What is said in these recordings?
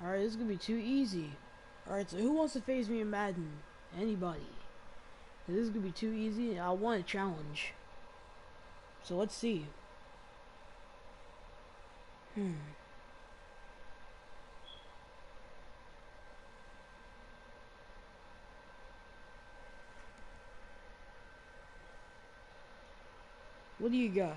Alright, this is gonna be too easy. Alright, so who wants to face me in Madden? Anybody. This is gonna be too easy. I want a challenge. So let's see. What do you got?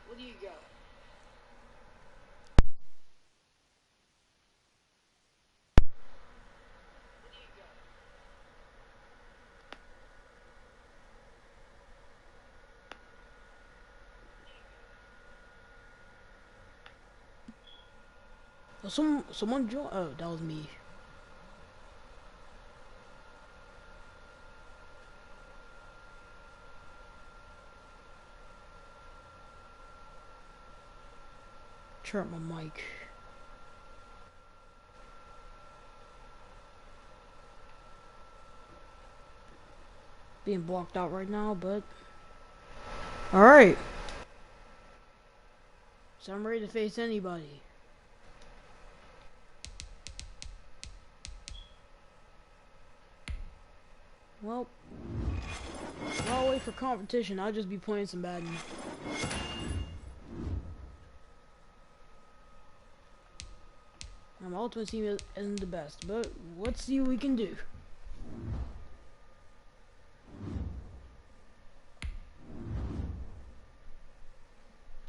What do you got? Oh, someone joined. Oh, that was me. Turn up my mic. Being blocked out right now, but alright. So I'm ready to face anybody. Well, I'll wait for competition. I'll just be playing some Madden. My ultimate team isn't the best, but let's see what we can do.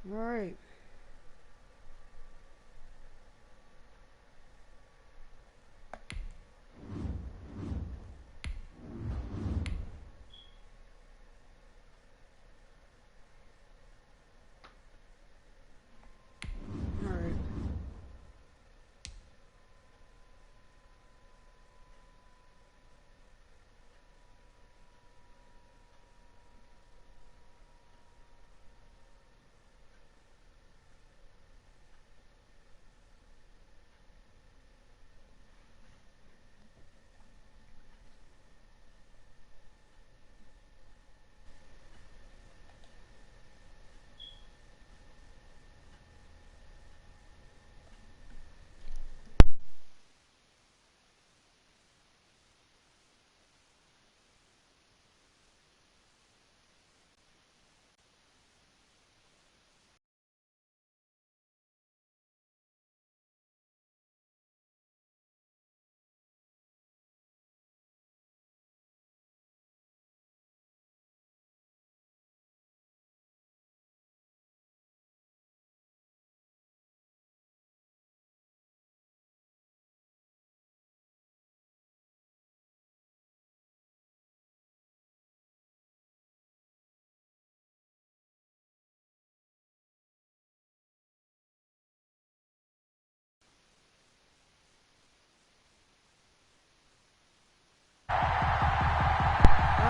Alright.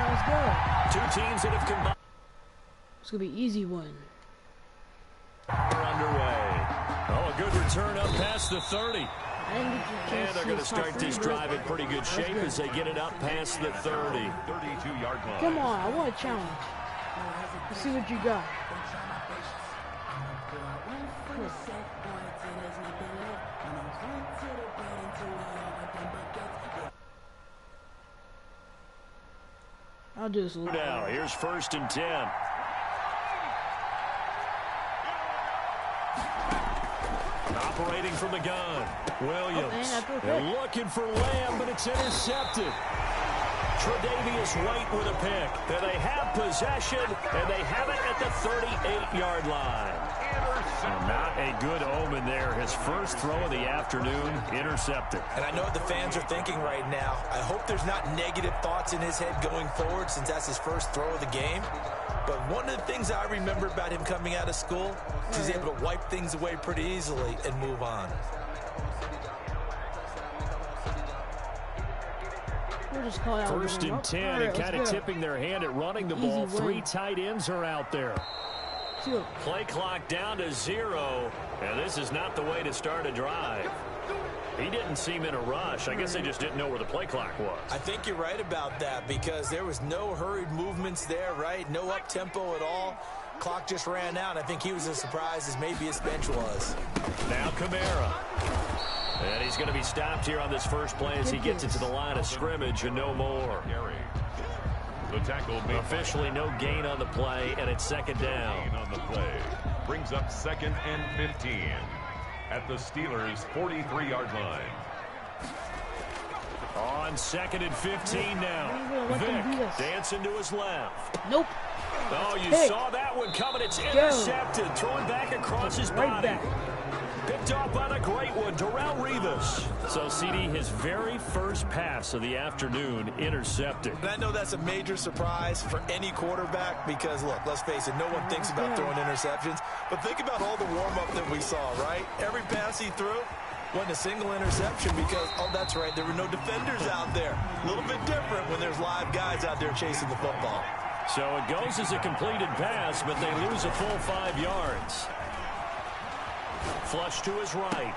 Let's go. Two teams that have combined. It's gonna be an easy one. We're underway. Oh, a good return up past the 30. And they're going to start this drive in pretty good shape as they get it up past the 30. 32-yard line. Come on, I want a challenge. Let's see what you got. I'll do this a little. Now, here's 1st and 10. Operating from the gun, Williams. They're looking for Lamb, but it's intercepted. Tre'Davious White with a pick. And they have possession, and they have it at the 38-yard line. Not a good omen there. His first throw of the afternoon, intercepted. And I know what the fans are thinking right now. I hope there's not negative thoughts in his head going forward since that's his first throw of the game. But one of the things I remember about him coming out of school, he's able to wipe things away pretty easily and move on. First and 10, and kind of tipping their hand at running the ball. 3 tight ends are out there. Play clock down to 0, and this is not the way to start a drive. He didn't seem in a rush. I guess they just didn't know where the play clock was. I think you're right about that because there was no hurried movements there, right? No up-tempo at all. clock just ran out. I think he was as surprised as maybe his bench was. Now Kamara. And he's going to be stopped here on this first play as he gets it to the line of scrimmage and no more. The tackle officially no gain on the play, and it's second down. On the play brings up 2nd and 15 at the Steelers' 43-yard line. On 2nd and 15 now. Vic dancing to his left. Nope. Oh, you saw that one coming. It's intercepted. Throwing back across his body. Picked off by the great one, Darrelle Revis. So, CD, his very first pass of the afternoon intercepted. And I know that's a major surprise for any quarterback because, look, let's face it, no one thinks about throwing interceptions. But think about all the warm-up that we saw, right? Every pass he threw wasn't a single interception because, oh, that's right, there were no defenders out there. A little bit different when there's live guys out there chasing the football. So it goes as a completed pass, but they lose a full 5 yards. Flush to his right.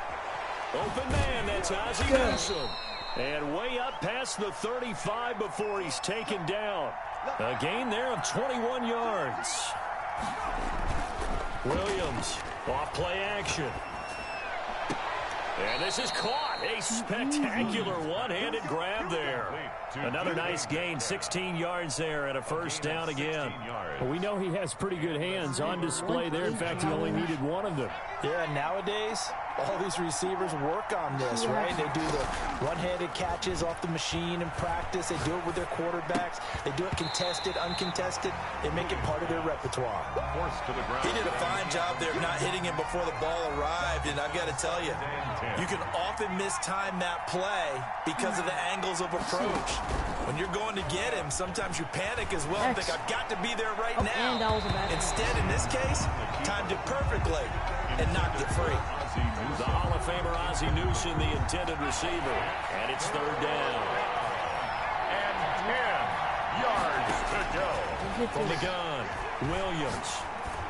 Open man, that's Ozzie Newsome. And way up past the 35 before he's taken down. A gain there of 21 yards. Williams, off play action. And this is caught. A spectacular one-handed grab there. Another nice gain, 16 yards there and a first down again. Well, we know he has pretty good hands on display there. In fact, he only needed one of them. Yeah, nowadays, all these receivers work on this, right? They do the one-handed catches off the machine in practice. They do it with their quarterbacks. They do it contested, uncontested. They make it part of their repertoire. He did a fine job there not hitting him before the ball arrived, and I've got to tell you, you can often mistime that play because of the angles of approach. When you're going to get him, sometimes you panic as well and think, I've got to be there right now. Instead, in this case, timed it perfectly and knocked it free. The Hall of Famer Ozzie Newsome, the intended receiver. And it's third down. And 10 yards to go. From the gun, Williams.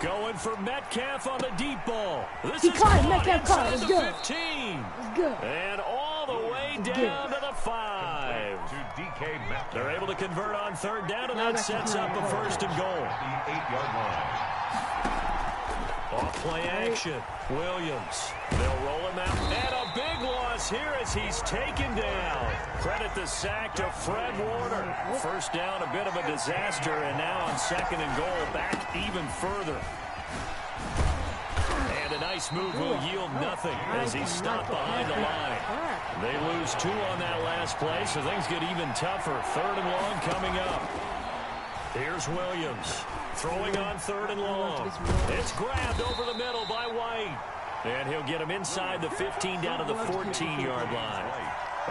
Going for Metcalf on the deep ball. This He is caught caught Metcalf caught. inside Let's the go. 15. Let's go. And all the way down to the 5. To DK Metcalf. They're able to convert on third down, and that sets up a first and goal. The 8-yard line. Off play action. Williams. They'll roll him out. And a big loss here as he's taken down. Credit the sack to Fred Warner. First down, a bit of a disaster, and now on second and goal, back even further. And a nice move will yield nothing as he's stopped behind the line. They lose 2 on that last play, so things get even tougher. Third and long coming up. Here's Williams. Throwing on third and long. It's grabbed over the middle by White. And he'll get him inside the 15 down to the 14-yard line.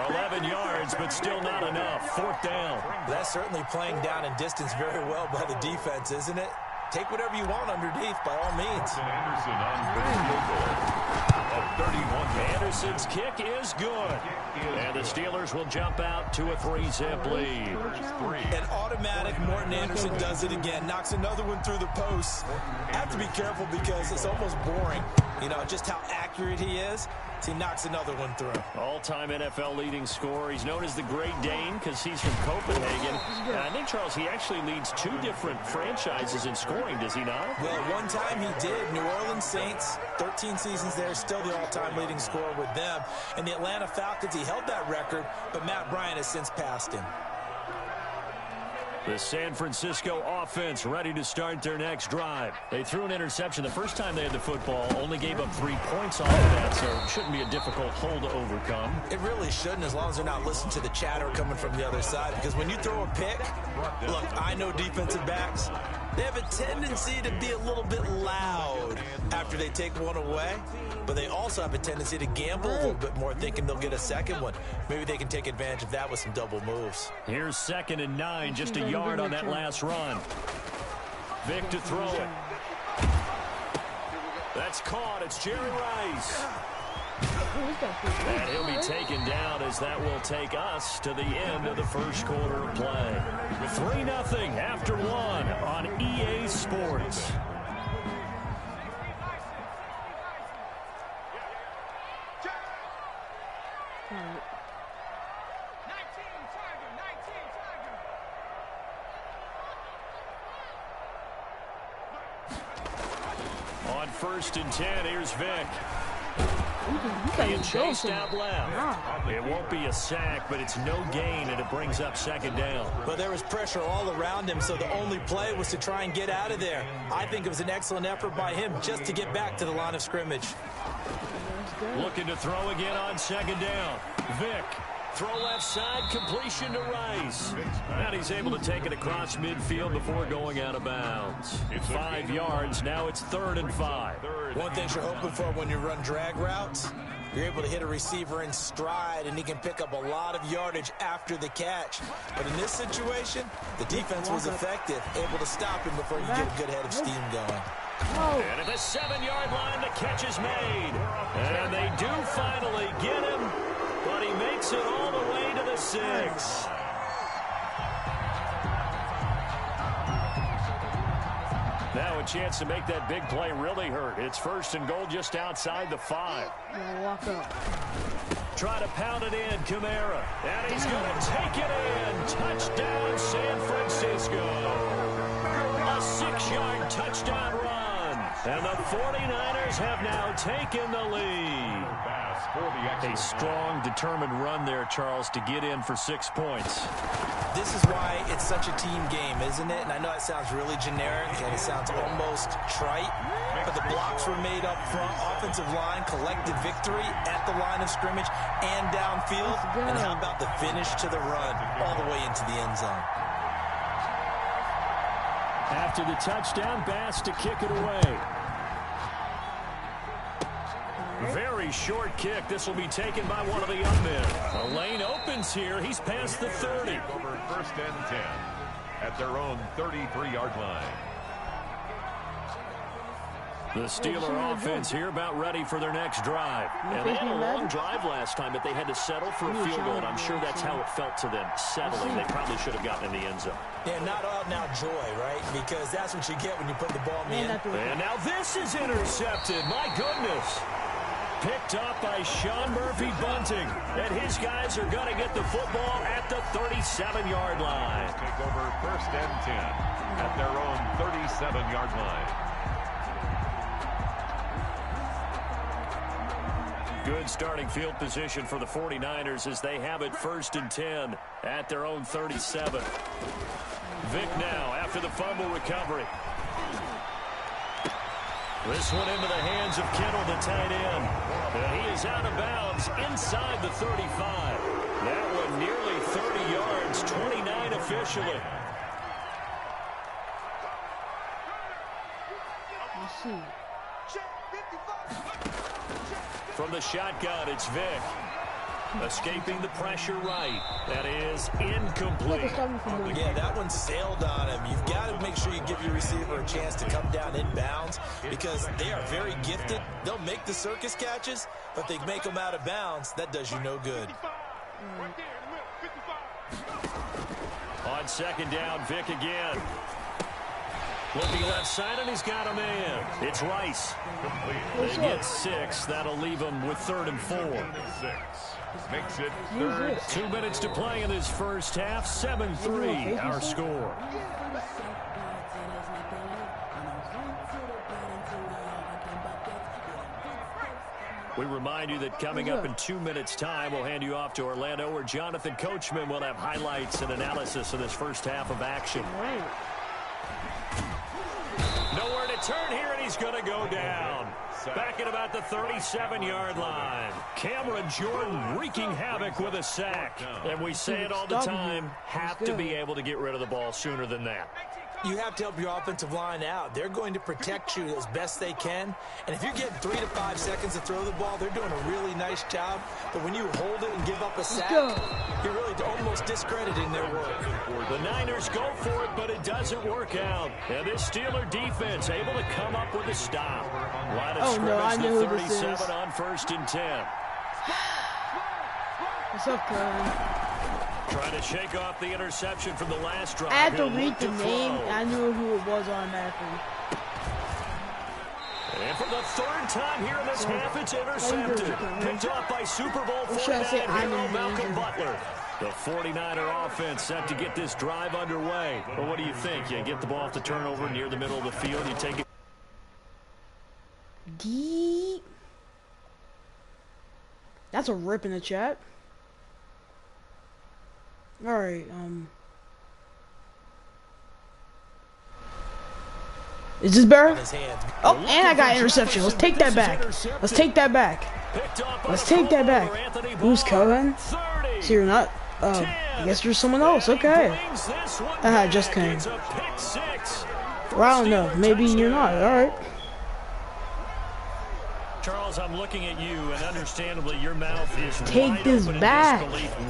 11 yards, but still not enough. Fourth down. That's certainly playing down in distance very well by the defense, isn't it? Take whatever you want underneath, by all means. Anderson on the 31. Anderson's kick is good. And the Steelers will jump out to a 3-zip lead. An automatic Morton Anderson does it again. Knocks another one through the post. Have to be careful because it's almost boring. You know, just how accurate he is. He knocks another one through. All-time NFL leading scorer. He's known as the Great Dane because he's from Copenhagen. And I think, Charles, he actually leads 2 different franchises in scoring, does he not? Well, one time he did. New Orleans Saints, 13 seasons there, still the all-time leading scorer with them. And the Atlanta Falcons, he held that record, but Matt Bryant has since passed him. The San Francisco offense ready to start their next drive. They threw an interception the first time they had the football, only gave up 3 points off of that, so it shouldn't be a difficult hole to overcome. It really shouldn't, as long as they're not listening to the chatter coming from the other side, because when you throw a pick, look, I know defensive backs, they have a tendency to be a little bit loud after they take one away, but they also have a tendency to gamble a little bit more, thinking they'll get a second one. Maybe they can take advantage of that with some double moves. Here's 2nd and 9, just a yard on that last run. Vic to throw it. That's caught. It's Jerry Rice. And he'll be taken down as that will take us to the end of the first quarter of play. 3-0 after 1 on EA Sports. On 1st and 10, here's Vic. Being chased out left. It won't be a sack, but it's no gain, and it brings up 2nd down. But there was pressure all around him, so the only play was to try and get out of there. I think it was an excellent effort by him just to get back to the line of scrimmage. Looking to throw again on 2nd down. Vic. Throw left side, completion to Rice. And he's able to take it across midfield before going out of bounds. 5 yards, now it's 3rd and 5. One thing you're hoping for when you run drag routes, you're able to hit a receiver in stride, and he can pick up a lot of yardage after the catch. But in this situation, the defense was effective, able to stop him before you get a good head of steam going. And at the 7-yard line, the catch is made. And they do finally get him, but he makes it all the way to the 6. Now a chance to make that big play really hurt. It's 1st and goal just outside the 5. Walk up. Try to pound it in, Kamara. And he's going to take it in. Touchdown, San Francisco. A 6-yard touchdown run. And the 49ers have now taken the lead. A strong, determined run there, Charles, to get in for 6 points. This is why it's such a team game, isn't it? And I know it sounds really generic and it sounds almost trite, but the blocks were made up front. Offensive line, collective victory at the line of scrimmage and downfield. And how about the finish to the run all the way into the end zone? After the touchdown, Bass to kick it away. Very short kick. This will be taken by one of the young men. The lane opens here. He's past the 30. Over 1st and 10 at their own 33-yard line. The Steeler offense here about ready for their next drive. And they had a long drive last time, but they had to settle for a field goal, and I'm sure that's how it felt to them, settling. They probably should have gotten in the end zone. Yeah, not out now joy, right? Because that's what you get when you put the ball in. And now this is intercepted. My goodness. Picked up by Sean Murphy Bunting. And his guys are going to get the football at the 37-yard line. Take over 1st and 10 at their own 37-yard line. Good starting field position for the 49ers as they have it 1st and 10 at their own 37. Vic now after the fumble recovery. This one into the hands of Kittle, the tight end. And he is out of bounds inside the 35. That one nearly 30 yards, 29 officially. Let's see. From the shotgun, it's Vic. Escaping the pressure right. That is incomplete. Yeah, that one sailed on him. You've got to make sure you give your receiver a chance to come down in bounds because they are very gifted. They'll make the circus catches, but they make them out of bounds. That does you no good. On 2nd down, Vic again. Looking left side, and he's got a man. It's Rice. They get 6. That'll leave him with 3rd and 4. 6. Makes it 3rd. 2 minutes to play in this first half. 7-3 our score. We remind you that coming up in 2 minutes' time, we'll hand you off to Orlando, where Jonathan Coachman will have highlights and analysis of this first half of action. Nowhere to turn here, and he's going to go down. Back at about the 37-yard line. Cameron Jordan wreaking havoc with a sack. And we say it all the time, have to be able to get rid of the ball sooner than that. You have to help your offensive line out. They're going to protect you as best they can. And if you're getting 3 to 5 seconds to throw the ball, they're doing a really nice job. But when you hold it and give up a sack, you're really almost discrediting their work. The Niners go for it, but it doesn't work out. And this Steeler defense able to come up with a stop. Line of scrimmage, the 37 on 1st and 10. What's up, Karen? Trying to shake off the interception from the last drive. I had to read the name. I knew who it was automatically. And for the 3rd time here in this half, it's intercepted. Picked off by Super Bowl 49 hero Malcolm Butler. The 49er offense set to get this drive underway. Well, what do you think? You get the ball off the turnover near the middle of the field. You take it. deep. That's a rip in the chat. Alright, is this better? Oh, and I got interception. Let's take that back. Let's take that back. Let's take that back. Who's Cohen? So you're not, I guess you're someone else. Okay. Just came. Well, I don't know. Maybe you're not. Alright. Charles, I'm looking at you, and understandably, your mouth is take this back.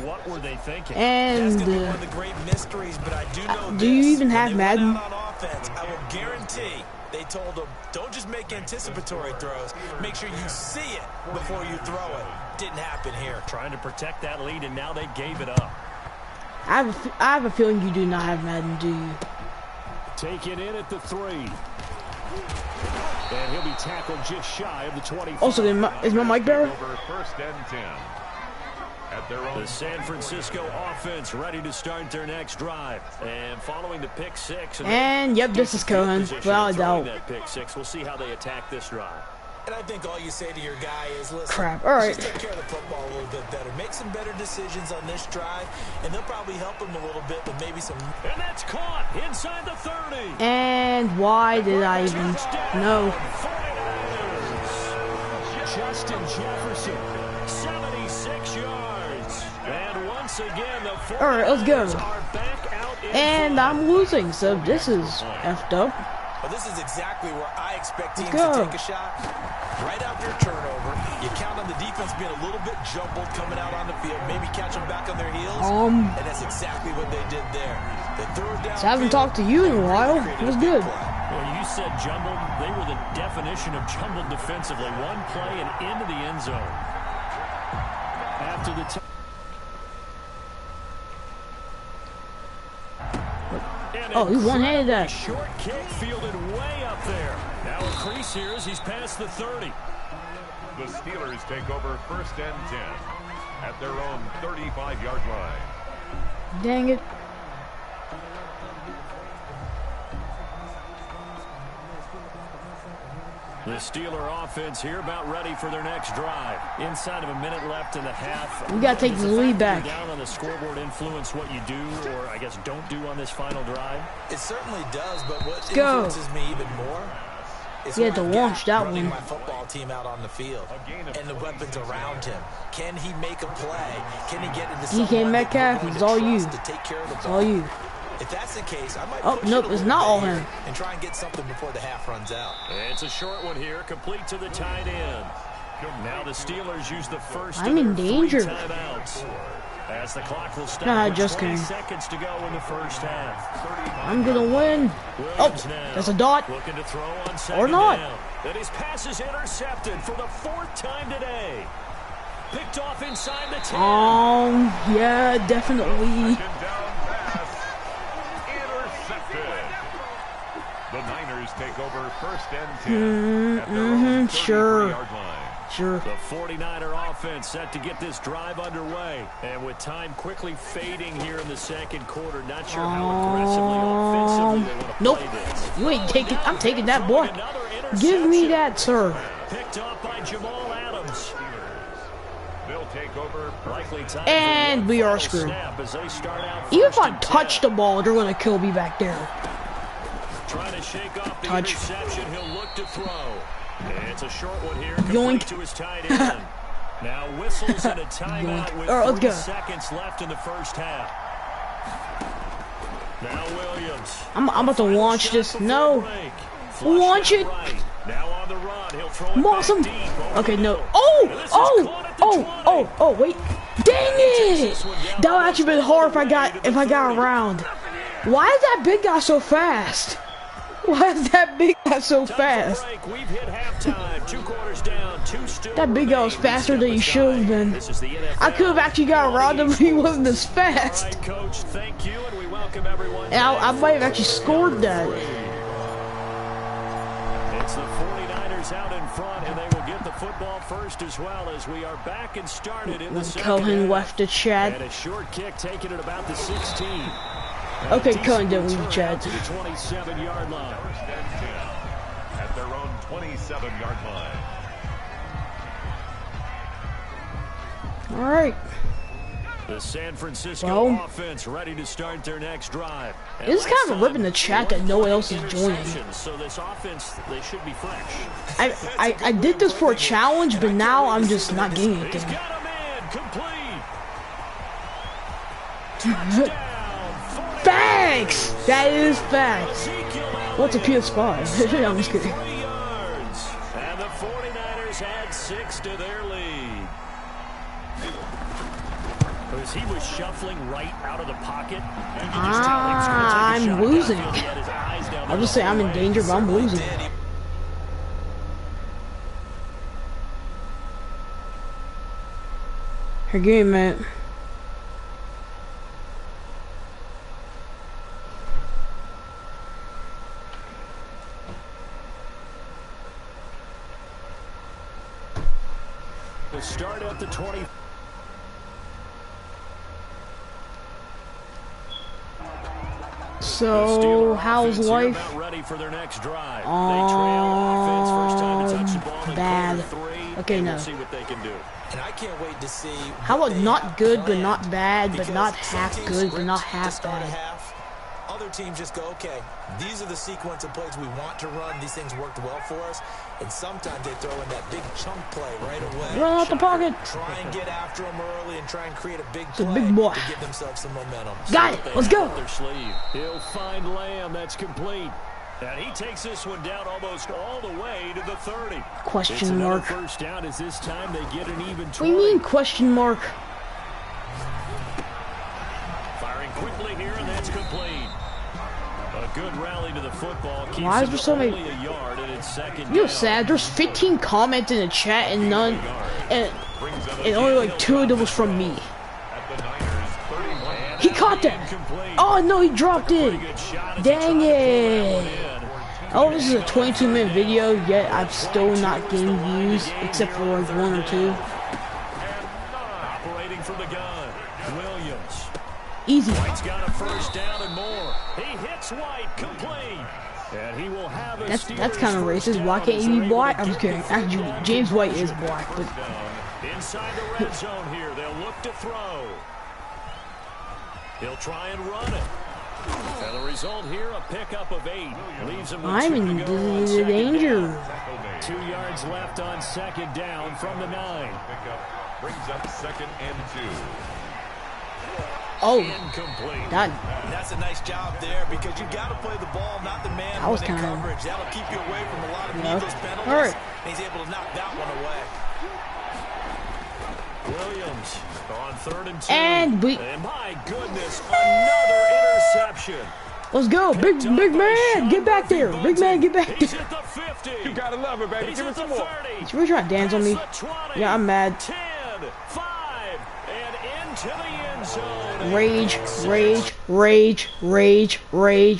What were they thinking? And one of the great mysteries, but I do know do you even have Madden? On offense, I will guarantee they told him, don't just make anticipatory throws. Make sure you see it before you throw it. Didn't happen here. Trying to protect that lead, and now they gave it up. I have a feeling you do not have Madden, do you? Take it in at the 3. And he'll be tackled just shy of the 25. Also, is my mic better? First and 10. At their own the San Francisco offense ready to start their next drive. And following the pick 6. And yep, this is Cohen. Without a doubt. That pick 6. We'll see how they attack this drive. And I think all you say to your guy is, listen, crap. All right. just take care of the football a little bit better. Make some better decisions on this drive, and they'll probably help him a little bit, but maybe some. And that's caught inside the 30. And why did I even know? Justin Jefferson, 76 yards. And once again, the 49ers all right, let's go. are back out in And front. I'm losing, so this is effed up. Well, this is exactly where I expect teams Let's go. to take a shot. Right after a turnover, you count on the defense being a little bit jumbled coming out on the field, maybe catch them back on their heels, and that's exactly what they did there. They threw it down. So I haven't talked to you in a while. It was good. Well, you said jumbled. They were the definition of jumbled defensively. One play and into the end zone. After the time. Oh, he one-handed that. Short kick fielded way up there. Now a crease here as he's past the 30. The Steelers take over first and 10 at their own 35-yard line. Dang it. The Steeler offense here about ready for their next drive. Inside of a minute left in the half. We gotta take the lead back. Down on the scoreboard influence what you do, or I guess don't do on this final drive. It certainly does, but what go. influences me even more is He had to launch that running one. my football team out on the field and the weapons around him. Can he make a play? Can he get into DK someone Metcalf, that we're it's going all to you. trust to take care of the It's ball? all you. If that's the case, I might Oh, push nope, it a it's little not all bit him. and try and get something before the half runs out. It's a short one here, complete to the tight end. Now the Steelers use the first I'm of in their danger. 3 timeouts. As the clock will stop Nah, with just 20 kidding. seconds to go in the first half. I'm gonna win. Oh, Williams now that's a dot. looking to throw on second Or not. down. And his pass is intercepted for the 4th time today. Picked off inside the 10. Yeah, definitely. Second down pass. Intercepted. The Niners take over first and 10 at their own 33-yard line. Sure. The 49er offense set to get this drive underway. And with time quickly fading here in the second quarter, not sure how aggressively offensively they want to Nope. play this. You ain't taking. I'm taking that, boy. Another Give me interception. that, sir. Picked off by Jamal Adams. They'll take over Likely time And for we one are final screwed. snap as they start out Even if first I and touch 10. the ball, they're gonna kill me back there. Trying to shake off the Touch. interception. He'll look to throw. It's a short one here. Yoink. Complete to his tight end. Now whistles and a timeout with All right, let's 3 go. seconds left in the first half. Now Williams. I'm about to launch Shot this. before No. break. Flushed Launch out it. right. Now on the run. He'll throw it I'm back awesome. deep over Okay, the no. middle. And Oh, this is oh, caught at the 20. oh, wait. Dang it! That would actually been hard if I got around. Why is that big guy so fast? Why is that big guy so fast? We've hit halftime. 2 quarters down, 2 still That big guy was remain. faster than he should have been. This is the NFL. I could have actually got around him if he wasn't as fast. All right, Coach, thank you, and we welcome everyone. And I might have actually scored that. It's the 49ers out in front, and they will get the football first as well as we are back and started in the second Cohen half. left the chat. And a short kick taken at about the 16. Okay, Decent Cohen didn't leave return the chat. out to the 27-yard line. First and 10 at their own 27-yard line. All right. The San Francisco offense ready to start their next drive. It's kind of a rip in the chat that no one else is joining. So this offense, they should be fresh. I did this for a challenge, but now I'm just not getting it. He's got a man complete. Facts! That is facts. What's a PS5? I'm just kidding. And the 49ers add 6 to their lead. As he was shuffling right out of the pocket, I'm losing. I'll just say I'm in danger, but I'm losing. Her game, man. To start at the 20. So, how's life? Bad. Okay, no. And I can't wait to see. How about not good, but not bad, but not half good, but not half bad? Other teams just go, okay, these are the sequence of plays we want to run. These things worked well for us. And sometimes they throw in that big chunk play right away. Run out the pocket. Try and get after them early and try and create a big play big boy. to give themselves some momentum. Got it. Let's go. He'll find Lamb. That's complete. And he takes this one down almost all the way to the 30. Question mark. First down as this time they get an even 20. What do you mean question mark? Firing quickly here, and that's complete. A good rally to the football. Why is there so many? A yard, and it's second. You know, sad. There's 15 comments in the chat, and none, and only like 2 of them was from me. He caught that. Oh no, he dropped it. Dang it. Oh, this is a 22-minute video, yet I'm still not getting views, except for like 1 or 2. Operating from the gun, Williams. Easy. White's got a first down and more. He hits White, complete. And he will have a that's kind of racist. Why can't he be black? I'm just kidding. Actually, James White is black, but inside the red zone here, they'll look to throw. He'll try and run it. And the result here, a pickup of 8. Leaves him with I'm in danger. 2 yards left on second down from the 9. Pickup brings up 2nd and 2. Oh, incomplete. That's a nice job there because you got to play the ball, not the man in coverage. That'll keep you away from a lot of needless penalties. All right. And he's able to knock that one away. Williams on 3rd and 2. And my goodness, another interception. Let's go, big man, get back there. Big man, get back there. At the 50. You gotta love it, baby. Give it some more. He's really trying to dance on me. Yeah, I'm mad. 10, 5, and into the end zone. Rage, rage, rage, rage, rage.